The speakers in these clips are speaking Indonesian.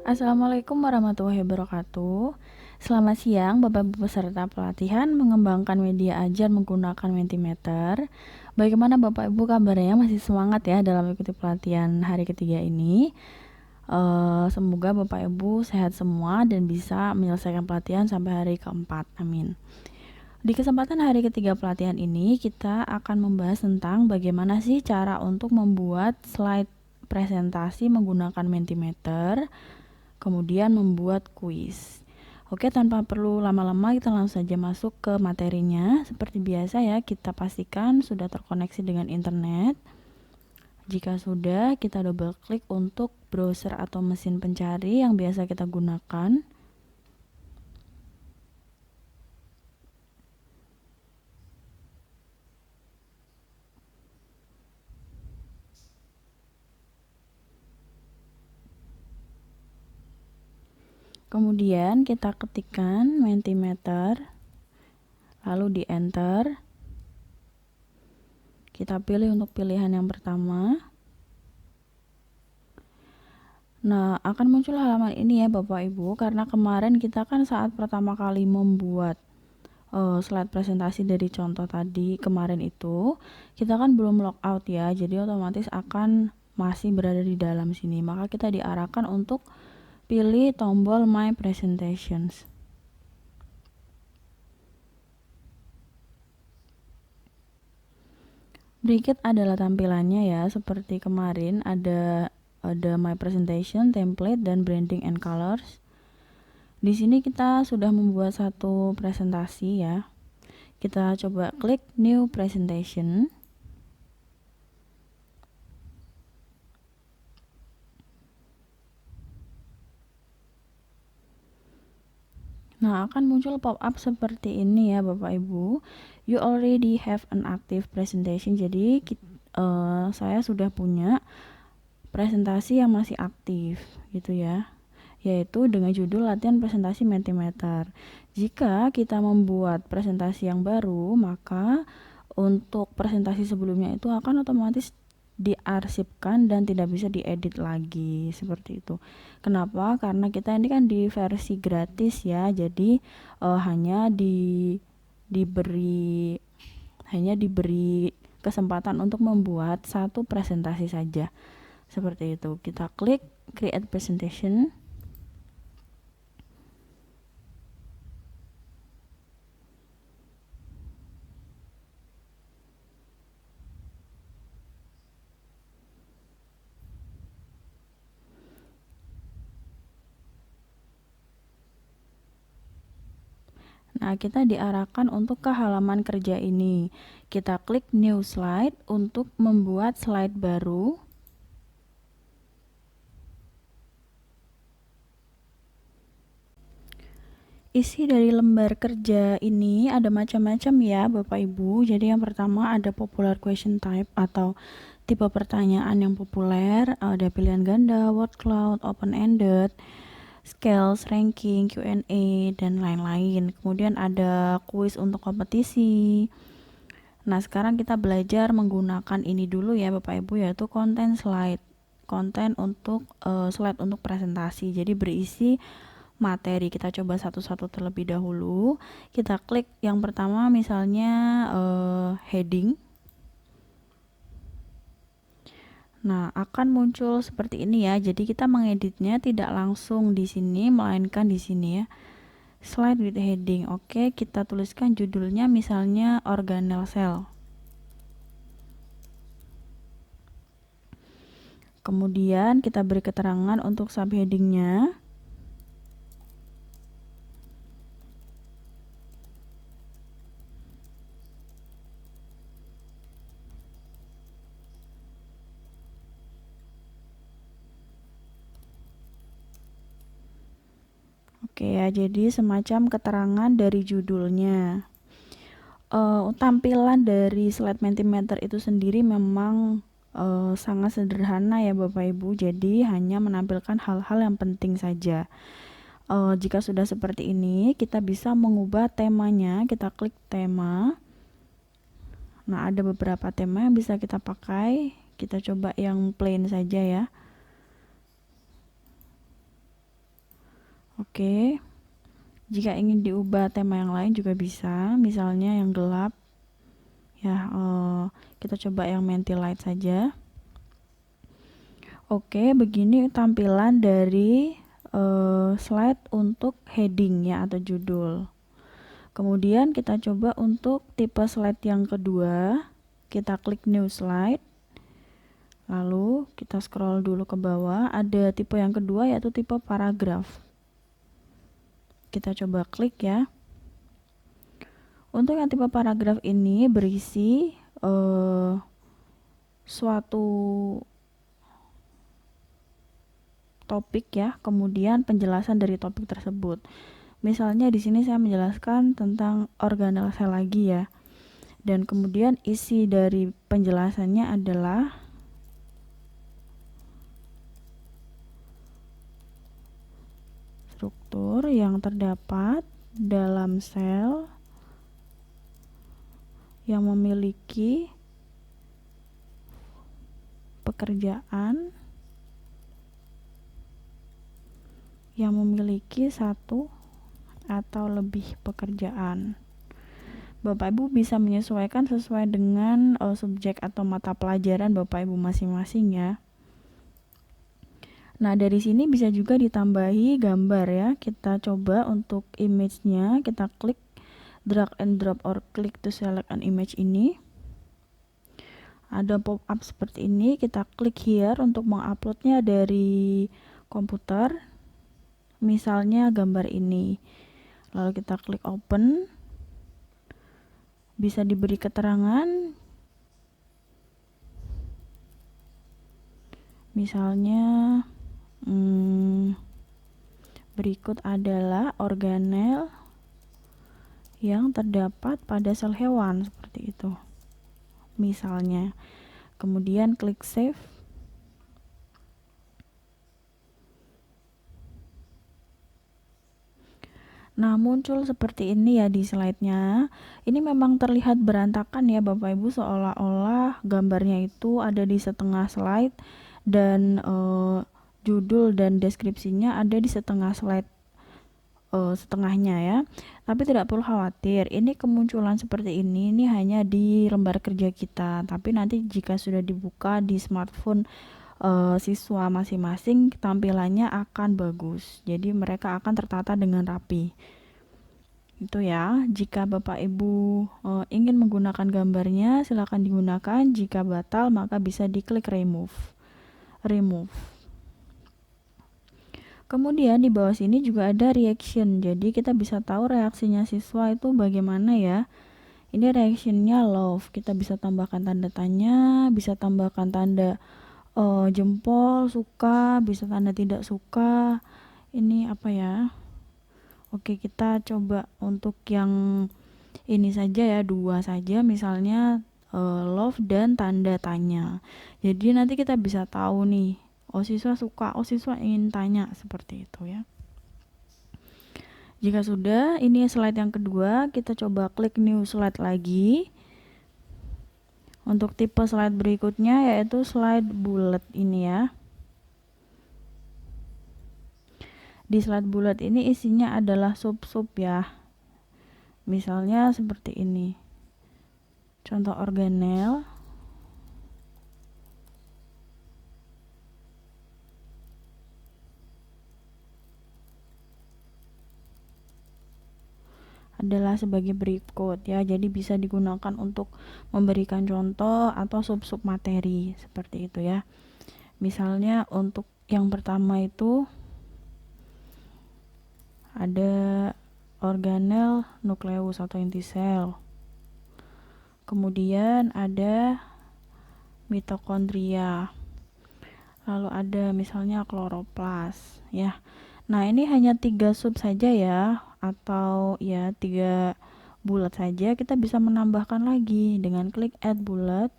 Assalamualaikum warahmatullahi wabarakatuh. Selamat siang, Bapak-Ibu peserta pelatihan mengembangkan media ajar menggunakan Mentimeter. Bagaimana Bapak-Ibu kabarnya? Masih semangat ya dalam mengikuti pelatihan hari ketiga ini? Semoga Bapak-Ibu sehat semua dan bisa menyelesaikan pelatihan sampai hari keempat. Amin. Di kesempatan hari ketiga pelatihan ini, kita akan membahas tentang bagaimana sih cara untuk membuat slide presentasi menggunakan Mentimeter, kemudian membuat kuis. Oke, tanpa perlu lama-lama kita langsung saja masuk ke materinya. Seperti biasa ya, kita pastikan sudah terkoneksi dengan internet. Jika sudah, kita double klik untuk browser atau mesin pencari yang biasa kita gunakan. Kemudian kita ketikkan Mentimeter, lalu di enter. Kita pilih untuk pilihan yang pertama. Nah, akan muncul halaman ini ya Bapak Ibu, karena kemarin kita kan saat pertama kali membuat slide presentasi dari contoh tadi kemarin itu, kita kan belum logout ya, jadi otomatis akan masih berada di dalam sini. Maka kita diarahkan untuk pilih tombol My Presentations. Berikut adalah tampilannya ya, seperti kemarin ada My Presentation, Template, dan Branding and Colors. Di sini kita sudah membuat satu presentasi ya. Kita coba klik New Presentation. Nah, akan muncul pop-up seperti ini ya Bapak Ibu. You already have an active presentation. Jadi saya sudah punya presentasi yang masih aktif gitu ya, yaitu dengan judul latihan presentasi Mentimeter. Jika kita membuat presentasi yang baru, maka untuk presentasi sebelumnya itu akan otomatis diarsipkan dan tidak bisa diedit lagi, seperti itu. Kenapa? Karena kita ini kan di versi gratis ya, jadi diberi hanya diberi kesempatan untuk membuat satu presentasi saja, seperti itu. Kita klik create presentation. Nah, kita diarahkan untuk ke halaman kerja ini. Kita klik New Slide untuk membuat slide baru. Isi dari lembar kerja ini ada macam-macam ya Bapak Ibu. Jadi yang pertama ada popular question type atau tipe pertanyaan yang populer. Ada pilihan ganda, word cloud, open-ended, scales, ranking, Q&A, dan lain-lain. Kemudian ada kuis untuk kompetisi. Nah, sekarang kita belajar menggunakan ini dulu ya Bapak Ibu, yaitu konten slide. Konten untuk slide untuk presentasi. Jadi berisi materi. Kita coba satu-satu terlebih dahulu. Kita klik yang pertama misalnya heading. Nah, akan muncul seperti ini ya. Jadi kita mengeditnya tidak langsung di sini, melainkan di sini ya. Slide with heading. Oke, kita tuliskan judulnya misalnya organelle cell. Kemudian kita beri keterangan untuk subheadingnya. Oke ya, jadi semacam keterangan dari judulnya. Tampilan dari slide Mentimeter itu sendiri memang sangat sederhana ya Bapak Ibu, jadi hanya menampilkan hal-hal yang penting saja. Jika sudah seperti ini, kita bisa mengubah temanya. Kita klik tema. Nah, ada beberapa tema yang bisa kita pakai. Kita coba yang plain saja ya. Oke, jika ingin diubah tema yang lain juga bisa, misalnya yang gelap ya. Kita coba yang Menti Light saja. Oke, begini tampilan dari slide untuk heading ya atau judul. Kemudian kita coba untuk tipe slide yang kedua, kita klik new slide. Lalu kita scroll dulu ke bawah, ada tipe yang kedua yaitu tipe paragraf. Kita coba klik ya. Untuk yang tipe paragraf ini berisi suatu topik ya, kemudian penjelasan dari topik tersebut. Misalnya di sini saya menjelaskan tentang organel sel lagi ya. Dan kemudian isi dari penjelasannya adalah struktur yang terdapat dalam sel yang memiliki pekerjaan yang memiliki satu atau lebih pekerjaan. Bapak Ibu bisa menyesuaikan sesuai dengan subjek atau mata pelajaran Bapak Ibu masing-masing ya. Nah, dari sini bisa juga ditambahi gambar ya. Kita coba untuk image-nya, kita klik drag and drop or click to select an image ini. Ada pop-up seperti ini, kita klik here untuk menguploadnya dari komputer. Misalnya gambar ini. Lalu kita klik open. Bisa diberi keterangan. Misalnya berikut adalah organel yang terdapat pada sel hewan seperti itu. Misalnya. Kemudian klik save. Nah, muncul seperti ini ya di slide-nya. Ini memang terlihat berantakan ya Bapak Ibu, seolah-olah gambarnya itu ada di setengah slide dan judul dan deskripsinya ada di setengah slide setengahnya ya. Tapi tidak perlu khawatir, ini kemunculan seperti ini hanya di lembar kerja kita. Tapi nanti jika sudah dibuka di smartphone siswa masing-masing, tampilannya akan bagus. Jadi mereka akan tertata dengan rapi. Itu ya. Jika Bapak Ibu ingin menggunakan gambarnya, silakan digunakan. Jika batal, maka bisa diklik remove. Kemudian di bawah sini juga ada reaction. Jadi kita bisa tahu reaksinya siswa itu bagaimana ya. Ini reactionnya love. Kita bisa tambahkan tanda tanya, bisa tambahkan tanda jempol, suka, bisa tanda tidak suka. Ini apa ya? Oke, kita coba untuk yang ini saja ya, 2 saja, misalnya love dan tanda tanya. Jadi nanti kita bisa tahu nih, oh siswa suka, oh siswa ingin tanya, seperti itu ya. Jika sudah, ini slide yang kedua, kita coba klik new slide lagi. Untuk tipe slide berikutnya yaitu slide bullet ini ya. Di slide bullet ini isinya adalah sub-sub ya. Misalnya seperti ini. Contoh organel. Adalah sebagai berikut ya. Jadi bisa digunakan untuk memberikan contoh atau sub-sub materi seperti itu ya. Misalnya untuk yang pertama itu ada organel nukleus atau inti sel. Kemudian ada mitokondria. Lalu ada misalnya kloroplas ya. Nah, ini hanya 3 sub saja ya, atau ya 3 bulat saja. Kita bisa menambahkan lagi dengan klik add bullet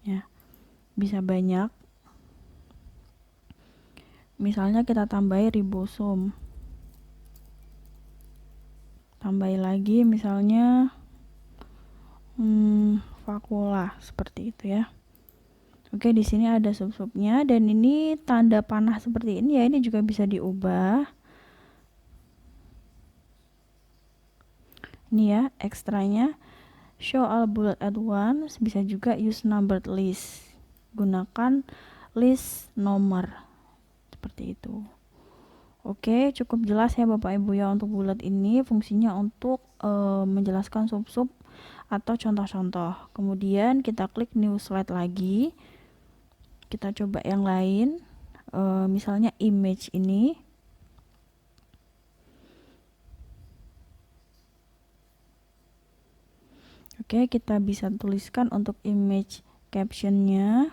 ya. Bisa banyak. Misalnya kita tambahi ribosom. Tambahi lagi misalnya vakula seperti itu ya. Oke, di sini ada sub-subnya dan ini tanda panah seperti ini ya, ini juga bisa diubah. Ini ya ekstranya, show all bullet at once, bisa juga use numbered list. Gunakan list nomor seperti itu. Oke, cukup jelas ya Bapak Ibu ya untuk bullet ini fungsinya untuk menjelaskan sub-sub atau contoh-contoh. Kemudian kita klik new slide lagi. Kita coba yang lain, misalnya image ini. Oke, kita bisa tuliskan untuk image captionnya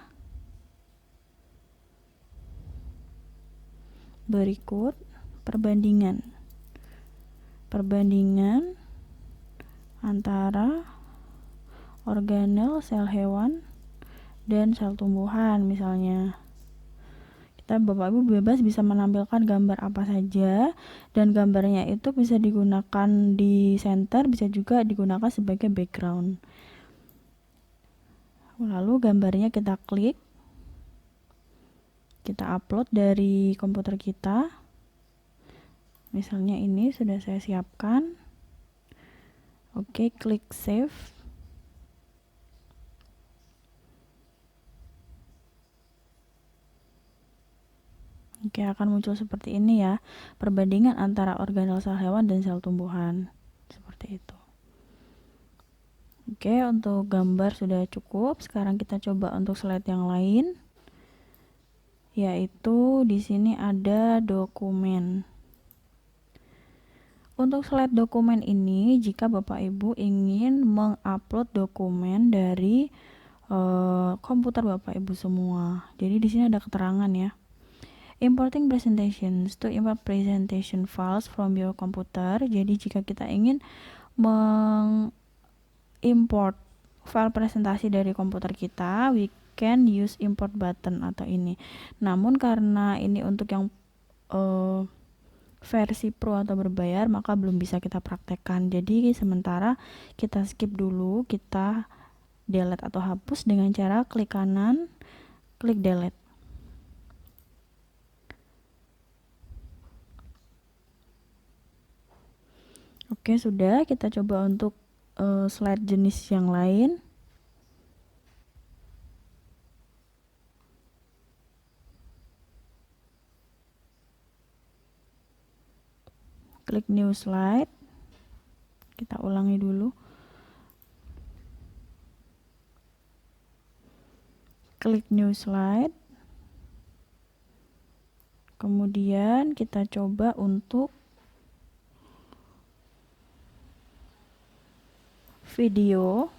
berikut perbandingan antara organel sel hewan dan sel tumbuhan. Misalnya kita Bapak Ibu bebas bisa menampilkan gambar apa saja dan gambarnya itu bisa digunakan di center, bisa juga digunakan sebagai background. Lalu gambarnya kita klik, kita upload dari komputer kita. Misalnya ini sudah saya siapkan. Oke, klik save. Oke, akan muncul seperti ini ya, perbandingan antara organel sel hewan dan sel tumbuhan. Seperti itu. Oke, untuk gambar sudah cukup. Sekarang kita coba untuk slide yang lain. Yaitu di sini ada dokumen. Untuk slide dokumen ini, jika Bapak Ibu ingin mengupload dokumen dari komputer Bapak Ibu semua. Jadi di sini ada keterangan ya. Importing presentations, to import presentation files from your computer. Jadi jika kita ingin mengimport file presentasi dari komputer kita, we can use import button atau ini. Namun karena ini untuk yang versi pro atau berbayar, maka belum bisa kita praktekkan. Jadi sementara kita skip dulu, kita delete atau hapus dengan cara klik kanan, klik delete. Oke, sudah. Kita coba untuk slide jenis yang lain. Klik new slide. Kita ulangi dulu. Klik new slide. Kemudian kita coba untuk video.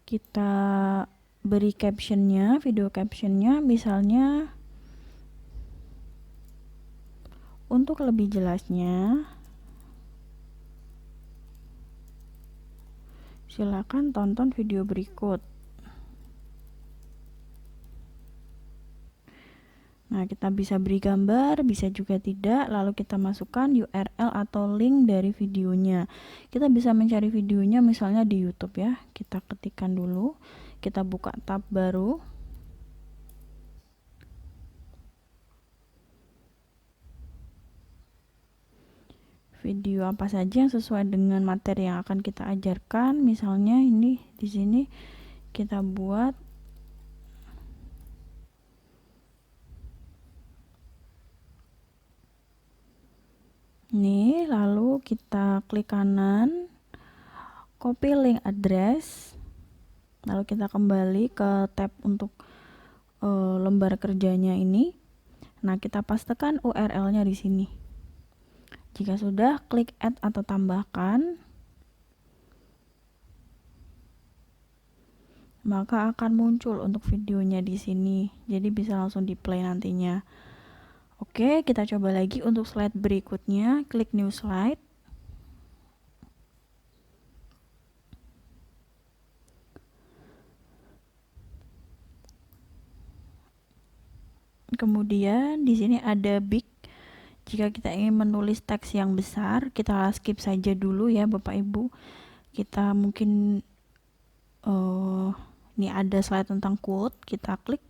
Kita beri captionnya, video captionnya misalnya untuk lebih jelasnya silakan tonton video berikut. Nah, kita bisa beri gambar, bisa juga tidak, lalu kita masukkan URL atau link dari videonya. Kita bisa mencari videonya misalnya di YouTube ya. Kita ketikkan dulu, kita buka tab baru. Video apa saja yang sesuai dengan materi yang akan kita ajarkan. Misalnya ini di sini kita buat ini, lalu kita klik kanan, copy link address, lalu kita kembali ke tab untuk lembar kerjanya ini. Nah, kita pastekan URL-nya di sini. Jika sudah, klik add atau tambahkan, maka akan muncul untuk videonya di sini. Jadi bisa langsung di play nantinya. Oke, kita coba lagi untuk slide berikutnya. Klik new slide. Kemudian di sini ada big. Jika kita ingin menulis teks yang besar, kita skip saja dulu ya Bapak Ibu. kita mungkin ini ada slide tentang quote, kita klik.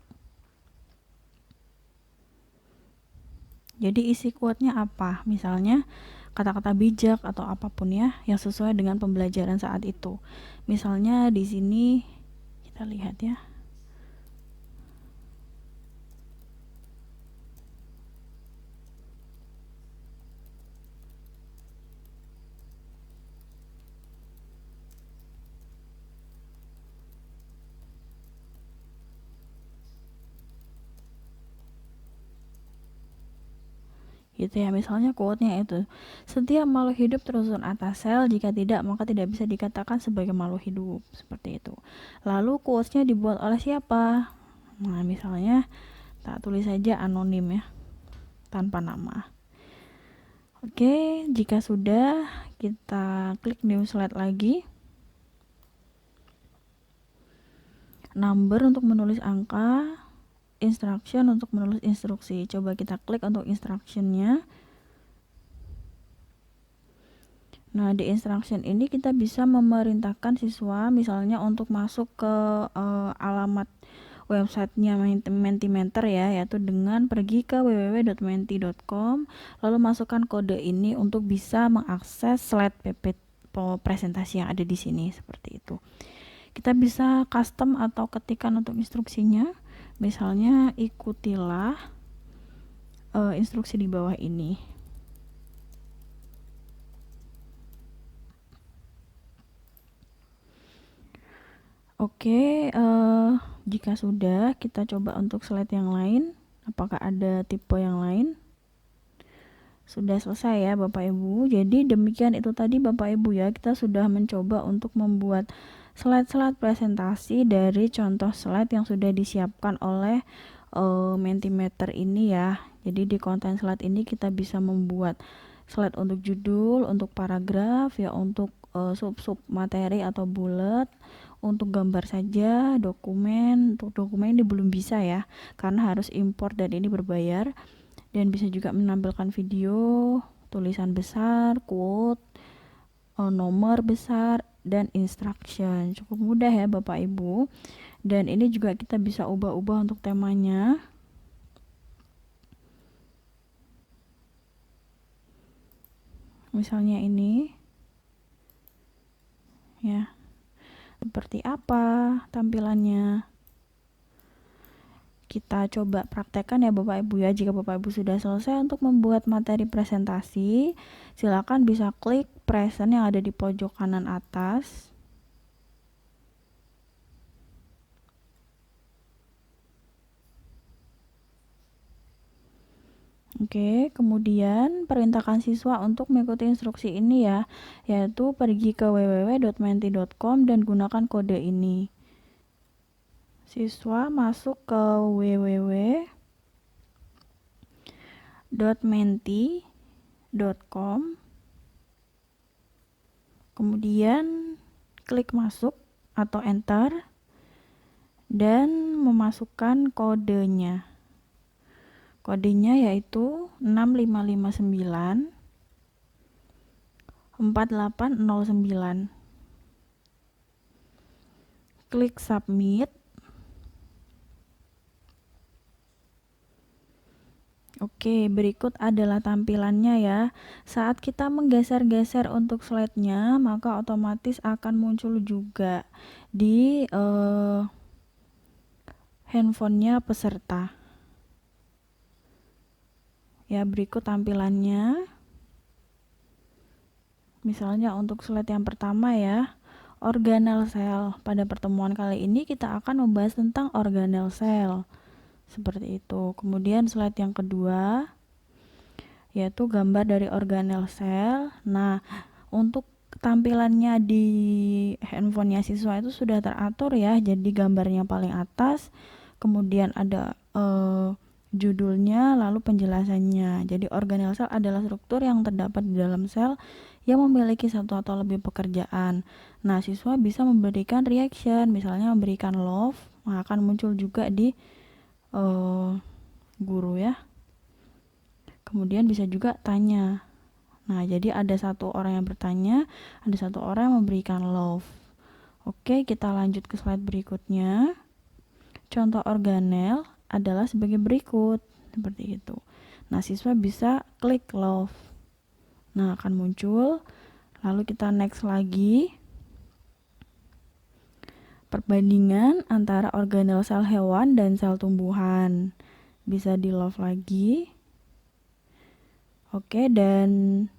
Jadi isi quote-nya apa? Misalnya kata-kata bijak atau apapun ya yang sesuai dengan pembelajaran saat itu. Misalnya di sini kita lihat ya. Gitu ya, misalnya quote-nya itu, setiap makhluk hidup tersusun atas sel, jika tidak maka tidak bisa dikatakan sebagai makhluk hidup, seperti itu. Lalu quotes-nya dibuat oleh siapa? Nah, misalnya tak tulis saja anonim ya, tanpa nama. Oke, jika sudah, kita klik new slide lagi. Number untuk menulis angka, instruction untuk menulis instruksi. Coba kita klik untuk instruction-nya. Nah, di instruction ini kita bisa memerintahkan siswa misalnya untuk masuk ke alamat websitenya Mentimeter ya, yaitu dengan pergi ke www.menti.com, lalu masukkan kode ini untuk bisa mengakses slide presentasi yang ada di sini, seperti itu. Kita bisa custom atau ketikkan untuk instruksinya, misalnya ikutilah instruksi di bawah ini. Oke, jika sudah, kita coba untuk slide yang lain. Apakah ada tipe yang lain? Sudah selesai ya Bapak Ibu. Jadi demikian itu tadi Bapak Ibu ya. Kita sudah mencoba untuk membuat slide-slide presentasi dari contoh slide yang sudah disiapkan oleh Mentimeter ini ya. Jadi di konten slide ini kita bisa membuat slide untuk judul, untuk paragraf ya, untuk sub-sub materi atau bullet. Untuk gambar saja, dokumen, untuk dokumen ini belum bisa ya, karena harus import dan ini berbayar. Dan bisa juga menampilkan video, tulisan besar, quote, nomor besar, dan instruction. Cukup mudah ya Bapak Ibu. Dan ini juga kita bisa ubah-ubah untuk temanya. Misalnya ini ya, seperti apa tampilannya. Kita coba praktekkan ya Bapak Ibu ya. Jika Bapak Ibu sudah selesai untuk membuat materi presentasi, silakan bisa klik present yang ada di pojok kanan atas. Oke, kemudian perintahkan siswa untuk mengikuti instruksi ini ya, yaitu pergi ke www.menti.com dan gunakan kode ini. Siswa masuk ke www.menti.com, kemudian klik masuk atau enter dan memasukkan kodenya. Kodenya yaitu 6559 4809. Klik submit. Oke, berikut adalah tampilannya ya. Saat kita menggeser-geser untuk slide-nya, maka otomatis akan muncul juga di handphonenya peserta. Ya, berikut tampilannya. Misalnya untuk slide yang pertama ya, organel cell. Pada pertemuan kali ini kita akan membahas tentang organel cell. Seperti itu. Kemudian slide yang kedua yaitu gambar dari organel cell. Nah, untuk tampilannya di handphonenya siswa itu sudah teratur ya. Jadi gambarnya paling atas, kemudian ada judulnya, lalu penjelasannya. Jadi organel sel adalah struktur yang terdapat di dalam sel yang memiliki satu atau lebih pekerjaan. Nah, siswa bisa memberikan reaction, misalnya memberikan love, akan muncul juga di guru ya. Kemudian bisa juga tanya. Nah, jadi ada satu orang yang bertanya, ada satu orang yang memberikan love. Oke, kita lanjut ke slide berikutnya. Contoh organel adalah sebagai berikut, seperti itu. Nah, siswa bisa klik love. Nah, akan muncul. Lalu kita next lagi. Perbandingan antara organel sel hewan dan sel tumbuhan. Bisa di love lagi. Oke, dan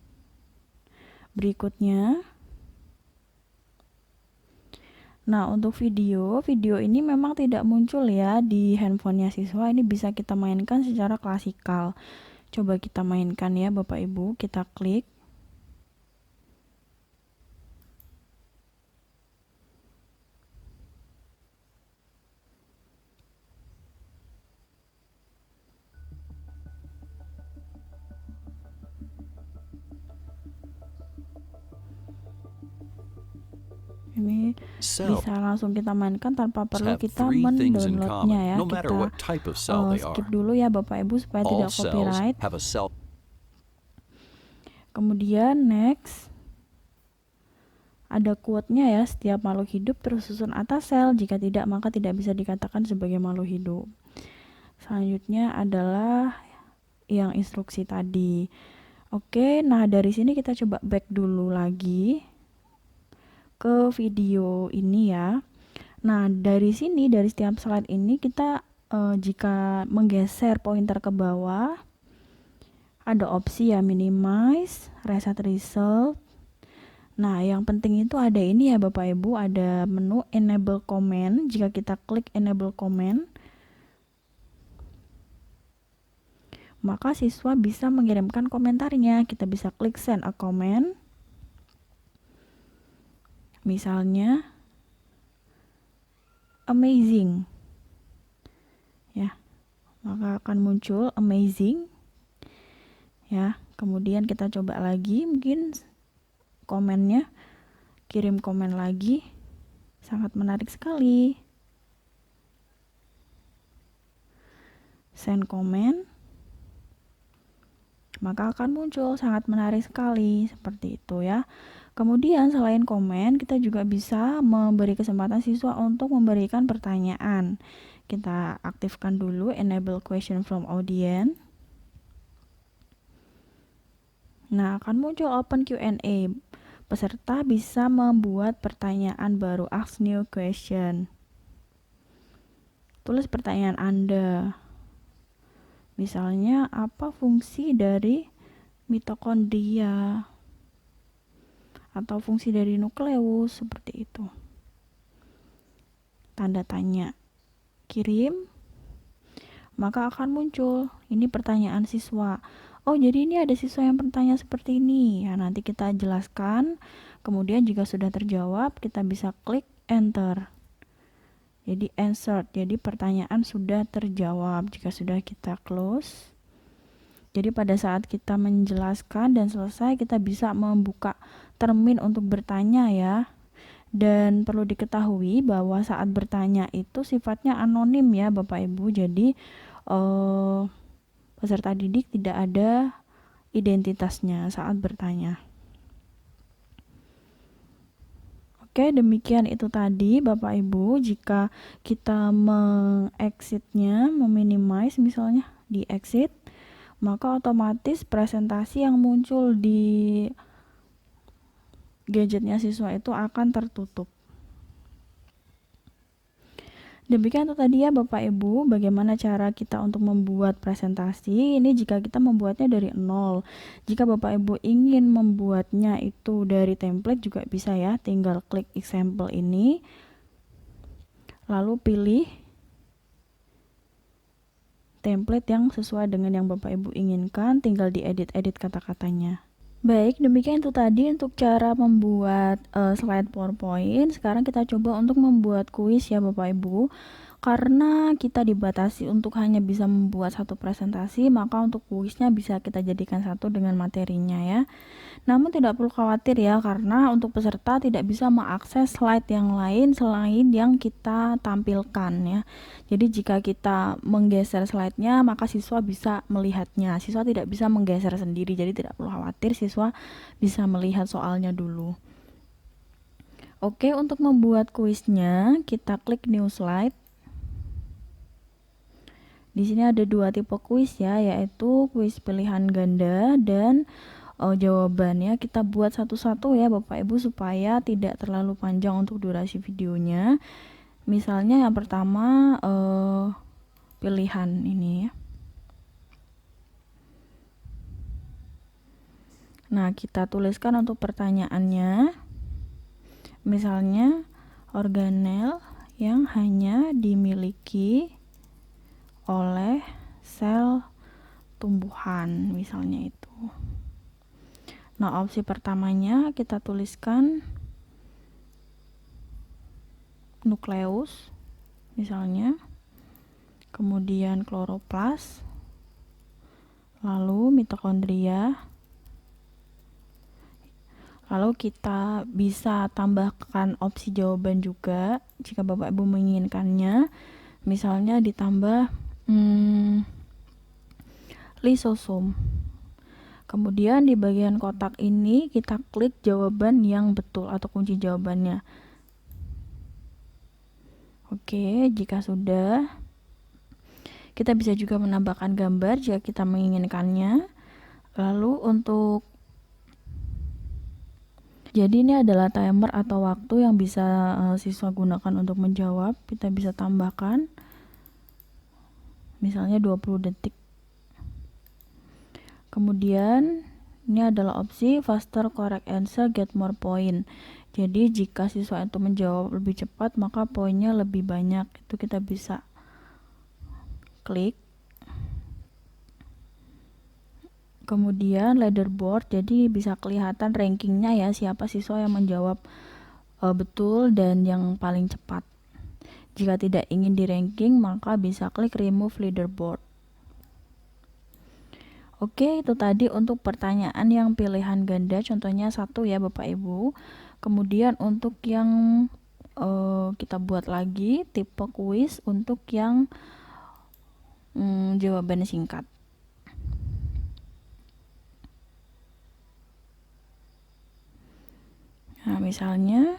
berikutnya. Nah, untuk video ini memang tidak muncul ya di handphonenya siswa. Ini bisa kita mainkan secara klasikal. Coba kita mainkan ya Bapak Ibu, kita klik. Ini bisa langsung kita mainkan tanpa perlu kita mendownloadnya ya. Kita skip dulu ya Bapak Ibu supaya tidak copyright. Kemudian next. Ada quote-nya ya, setiap makhluk hidup tersusun atas sel, jika tidak maka tidak bisa dikatakan sebagai makhluk hidup. Selanjutnya adalah yang instruksi tadi. Oke, nah dari sini kita coba back dulu lagi ke video ini ya. Nah, dari sini, dari setiap slide ini kita jika menggeser pointer ke bawah, ada opsi ya, minimize, reset result. Nah, yang penting itu ada ini ya Bapak Ibu, ada menu enable comment. Jika kita klik enable comment, maka siswa bisa mengirimkan komentarnya. Kita bisa klik send a comment. Misalnya amazing. Ya. Maka akan muncul amazing. Ya, kemudian kita coba lagi mungkin komennya, kirim komen lagi. Sangat menarik sekali. Send comment. Maka akan muncul, sangat menarik sekali, seperti itu ya. Kemudian selain komen, kita juga bisa memberi kesempatan siswa untuk memberikan pertanyaan. Kita aktifkan dulu enable question from audience. Nah, akan muncul open Q&A. Peserta bisa membuat pertanyaan baru, ask new question. Tulis pertanyaan Anda. Misalnya, apa fungsi dari mitokondria? Atau fungsi dari nukleus, seperti itu. Tanda tanya. Kirim. Maka akan muncul. Ini pertanyaan siswa. Oh, jadi ini ada siswa yang bertanya seperti ini. Ya, nanti kita jelaskan. Kemudian jika sudah terjawab, kita bisa klik enter. Jadi answered. Jadi pertanyaan sudah terjawab. Jika sudah kita close. Jadi pada saat kita menjelaskan dan selesai, kita bisa membuka termin untuk bertanya ya. Dan perlu diketahui bahwa saat bertanya itu sifatnya anonim ya Bapak Ibu. Jadi peserta didik tidak ada identitasnya saat bertanya. Oke, demikian itu tadi Bapak Ibu. Jika kita mengexitnya, meminimize misalnya di exit, maka otomatis presentasi yang muncul di gadgetnya siswa itu akan tertutup. Demikian itu tadi ya Bapak Ibu, bagaimana cara kita untuk membuat presentasi. Ini jika kita membuatnya dari nol. Jika Bapak Ibu ingin membuatnya itu dari template juga bisa ya, tinggal klik example ini. Lalu pilih template yang sesuai dengan yang Bapak Ibu inginkan, tinggal diedit-edit kata-katanya. Baik, demikian itu tadi untuk cara membuat slide PowerPoint. Sekarang kita coba untuk membuat kuis ya Bapak Ibu. Karena kita dibatasi untuk hanya bisa membuat satu presentasi, maka untuk kuisnya bisa kita jadikan satu dengan materinya ya. Namun tidak perlu khawatir ya, karena untuk peserta tidak bisa mengakses slide yang lain selain yang kita tampilkan ya. Jadi jika kita menggeser slide-nya, maka siswa bisa melihatnya. Siswa tidak bisa menggeser sendiri, jadi tidak perlu khawatir, siswa bisa melihat soalnya dulu. Oke, untuk membuat kuisnya, kita klik new slide. Di sini ada dua tipe kuis ya, yaitu kuis pilihan ganda dan jawabannya. Kita buat satu-satu ya Bapak Ibu supaya tidak terlalu panjang untuk durasi videonya. Misalnya yang pertama pilihan ini ya. Nah, kita tuliskan untuk pertanyaannya. Misalnya organel yang hanya dimiliki oleh sel tumbuhan, misalnya itu. Nah, opsi pertamanya kita tuliskan nukleus, misalnya, kemudian kloroplas, lalu mitokondria. Lalu kita bisa tambahkan opsi jawaban juga jika Bapak Ibu menginginkannya. Misalnya ditambah lisosom. Kemudian di bagian kotak ini kita klik jawaban yang betul atau kunci jawabannya. Oke, jika sudah, kita bisa juga menambahkan gambar jika kita menginginkannya. Lalu untuk jadi ini adalah timer atau waktu yang bisa siswa gunakan untuk menjawab. Kita bisa tambahkan misalnya 20 detik. Kemudian ini adalah opsi faster correct answer get more point. Jadi jika siswa itu menjawab lebih cepat maka poinnya lebih banyak. Itu kita bisa klik. Kemudian leaderboard, jadi bisa kelihatan rankingnya ya, siapa siswa yang menjawab betul dan yang paling cepat. Jika tidak ingin di ranking, maka bisa klik remove leaderboard. Oke, itu tadi untuk pertanyaan yang pilihan ganda, contohnya 1 ya Bapak Ibu. Kemudian untuk yang kita buat lagi tipe kuis untuk yang jawaban singkat. Nah, misalnya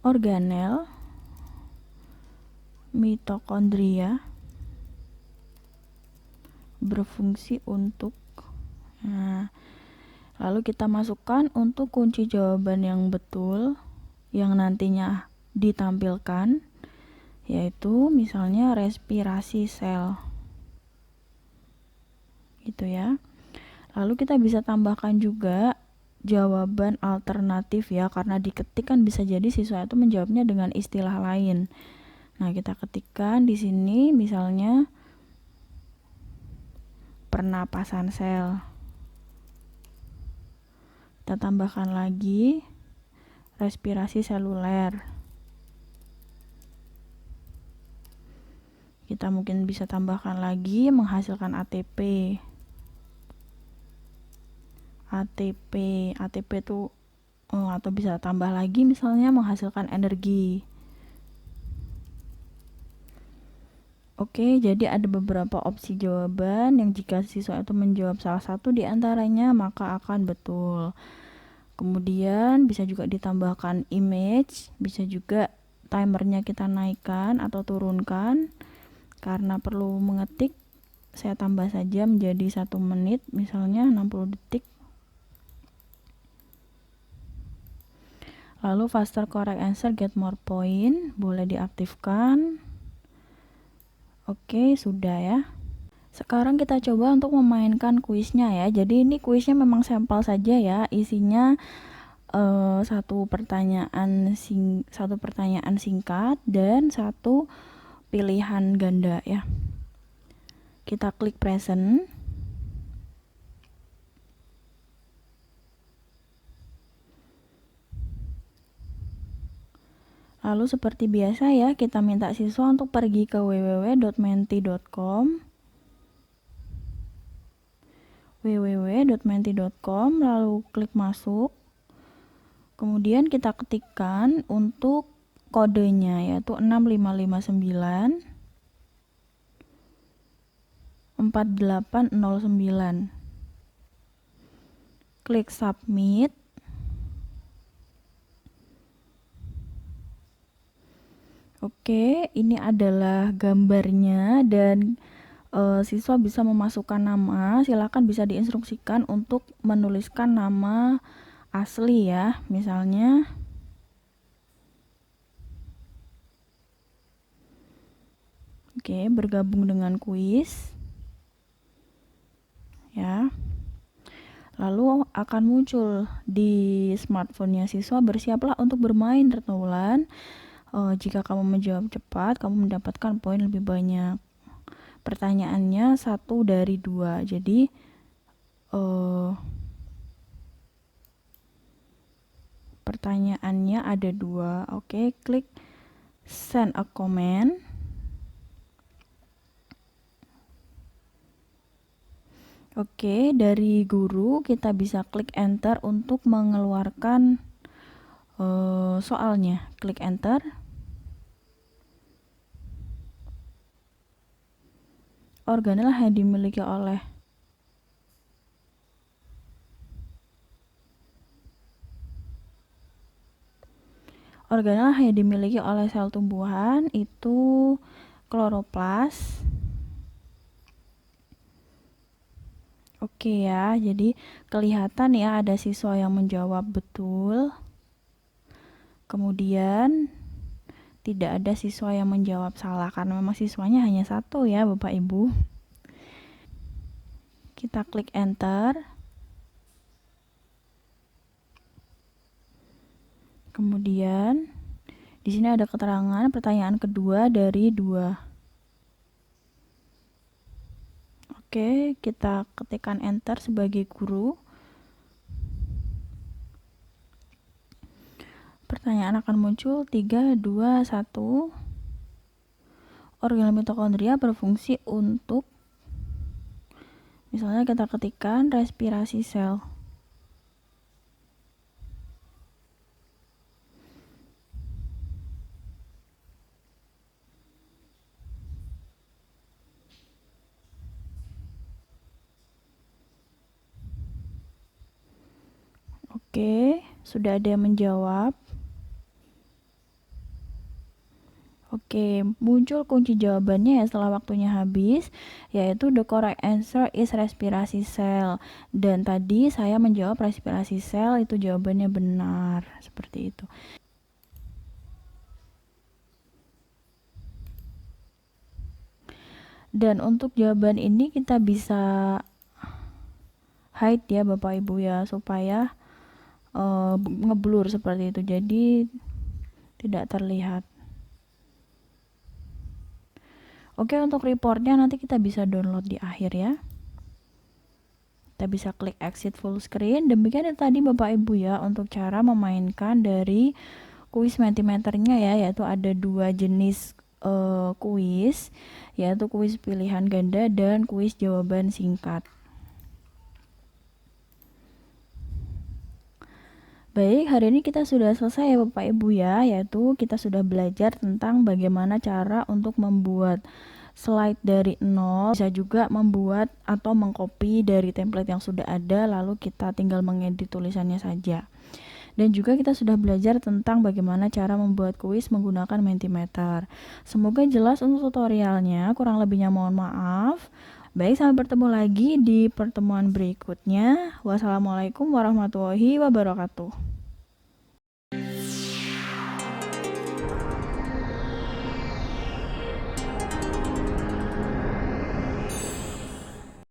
organel mitokondria berfungsi untuk lalu kita masukkan untuk kunci jawaban yang betul yang nantinya ditampilkan, yaitu misalnya respirasi sel gitu ya. Lalu kita bisa tambahkan juga jawaban alternatif ya, karena diketik kan bisa jadi siswa itu menjawabnya dengan istilah lain. Nah, kita ketikkan di sini misalnya pernapasan sel. Kita tambahkan lagi respirasi seluler. Kita mungkin bisa tambahkan lagi menghasilkan ATP. ATP itu atau bisa tambah lagi misalnya menghasilkan energi. Oke, jadi ada beberapa opsi jawaban yang jika siswa itu menjawab salah satu di antaranya maka akan betul. Kemudian bisa juga ditambahkan image, bisa juga timernya kita naikkan atau turunkan. Karena perlu mengetik, saya tambah saja menjadi 1 menit, misalnya 60 detik. Lalu faster correct answer get more point, boleh diaktifkan. Oke, sudah ya. Sekarang kita coba untuk memainkan kuisnya ya. Jadi ini kuisnya memang sampel saja ya, isinya satu pertanyaan singkat dan 1 pilihan ganda ya. Kita klik present. Lalu seperti biasa ya, kita minta siswa untuk pergi ke www.menti.com lalu klik masuk. Kemudian kita ketikkan untuk kodenya yaitu 6559 4809. Klik submit. Oke, ini adalah gambarnya dan siswa bisa memasukkan nama. Silakan bisa diinstruksikan untuk menuliskan nama asli ya, misalnya bergabung dengan kuis ya. Lalu akan muncul di smartphone-nya siswa, bersiaplah untuk bermain tertulan. Jika kamu menjawab cepat, kamu mendapatkan poin lebih banyak. Pertanyaannya 1 dari 2. Jadi pertanyaannya ada 2. Oke, klik send a comment. Oke, dari guru kita bisa klik enter untuk mengeluarkan soalnya. Klik enter. Organel yang dimiliki oleh sel tumbuhan itu kloroplas. Oke ya, jadi kelihatan ya ada siswa yang menjawab betul. Kemudian tidak ada siswa yang menjawab salah karena memang siswanya hanya 1 ya Bapak Ibu. Kita klik enter. Kemudian di sini ada keterangan pertanyaan kedua dari 2. Oke, kita ketikkan enter sebagai guru. Pertanyaan akan muncul 3, 2, 1. Organel mitokondria berfungsi untuk, misalnya kita ketikkan respirasi sel. Oke, sudah ada yang menjawab. Oke, muncul kunci jawabannya ya setelah waktunya habis, yaitu the correct answer is respirasi sel. Dan tadi saya menjawab respirasi sel, itu jawabannya benar, seperti itu. Dan untuk jawaban ini kita bisa hide ya Bapak Ibu ya, supaya ngeblur seperti itu, jadi tidak terlihat. Oke, untuk reportnya nanti kita bisa download di akhir ya. Kita bisa klik exit full screen. Demikian tadi Bapak Ibu ya untuk cara memainkan dari kuis Mentimeternya ya, yaitu ada 2 jenis kuis, yaitu kuis pilihan ganda dan kuis jawaban singkat. Baik, hari ini kita sudah selesai ya Bapak Ibu ya, yaitu kita sudah belajar tentang bagaimana cara untuk membuat slide dari nol, bisa juga membuat atau mengcopy dari template yang sudah ada, lalu kita tinggal mengedit tulisannya saja. Dan juga kita sudah belajar tentang bagaimana cara membuat kuis menggunakan Mentimeter. Semoga jelas untuk tutorialnya, kurang lebihnya mohon maaf. Baik, sampai bertemu lagi di pertemuan berikutnya. Wassalamualaikum warahmatullahi wabarakatuh.